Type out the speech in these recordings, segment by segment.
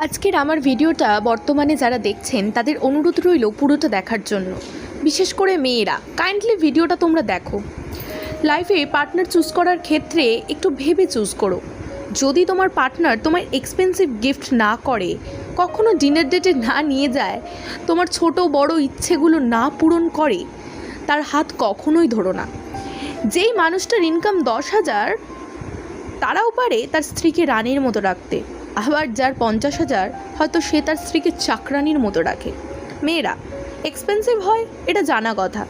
আজকের আমার ভিডিওটা বর্তমানে যারা দেখছেন তাদের অনুরোধ রইল পুরোটা দেখার জন্য। বিশেষ করে মেয়েরা কাইন্ডলি ভিডিওটা তোমরা দেখো। লাইফে পার্টনার চুজ করার ক্ষেত্রে একটু ভেবে চুজ করো। যদি তোমার পার্টনার তোমার এক্সপেন্সিভ গিফট না করে, কখনো ডিনার ডেটে না নিয়ে যায়, তোমার ছোট বড় ইচ্ছেগুলো না পূরণ করে, তার হাত কখনোই ধরো না। যেই মানুষটার ইনকাম 10,000, তারাও পারে তার স্ত্রীকে রানীর মতো রাখতে। আবার যার 50,000, হয়তো সে তার স্ত্রীকে চাকরানির মতো রাখে। মেয়েরা এক্সপেন্সিভ হয়, এটা জানা কথা।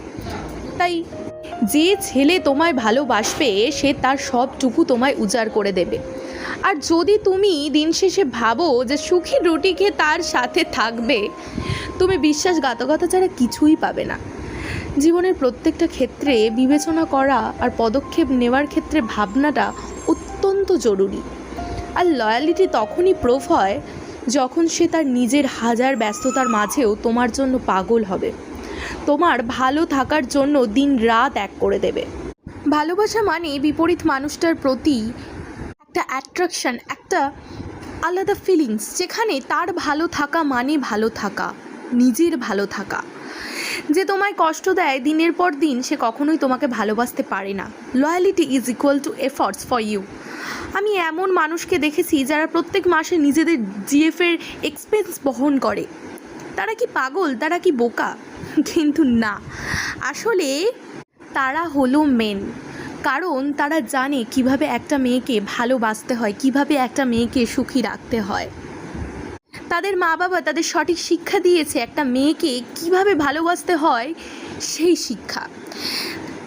তাই যে ছেলে তোমায় ভালোবাসবে সে তার সবটুকু তোমায় উজাড় করে দেবে। আর যদি তুমি দিন শেষে ভাবো যে সুখী রুটি খেয়ে তার সাথে থাকবে, তুমি বিশ্বাসঘাতকতা ছাড়া কিছুই পাবে না। জীবনের প্রত্যেকটা ক্ষেত্রে বিবেচনা করা আর পদক্ষেপ নেওয়ার ক্ষেত্রে ভাবনাটা অত্যন্ত জরুরি। আর লয়ালিটি তখনই প্রুফ হয় যখন সে তার নিজের হাজার ব্যস্ততার মাঝেও তোমার জন্য পাগল হবে, তোমার ভালো থাকার জন্য দিন রাত এক করে দেবে। ভালোবাসা মানে বিপরীত মানুষটার প্রতি একটা অ্যাট্রাকশন, একটা আলাদা ফিলিংস, যেখানে তার ভালো থাকা মানে ভালো থাকা, নিজের ভালো থাকা। যে তোমায় কষ্ট দেয় দিনের পর দিন, সে কখনোই তোমাকে ভালোবাসতে পারে না। Loyalty is equal to efforts for you. আমি এমন মানুষকে দেখেছি যারা প্রত্যেক মাসে নিজেদের জিএফের এক্সপেন্স বহন করে। তারা কি পাগল? তারা কি বোকা? কিন্তু না, আসলে তারা হলো মেন। কারণ তারা জানে কিভাবে একটা মেয়েকে ভালোবাসতে হয়, কিভাবে একটা মেয়েকে সুখী রাখতে হয়। তাদের মা বাবা তাদের সঠিক শিক্ষা দিয়েছে একটা মেয়েকে কিভাবে ভালোবাসতে হয়, সেই শিক্ষা।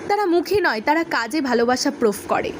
তারা মুখে নয়, তারা কাজে ভালোবাসা প্রুফ করে।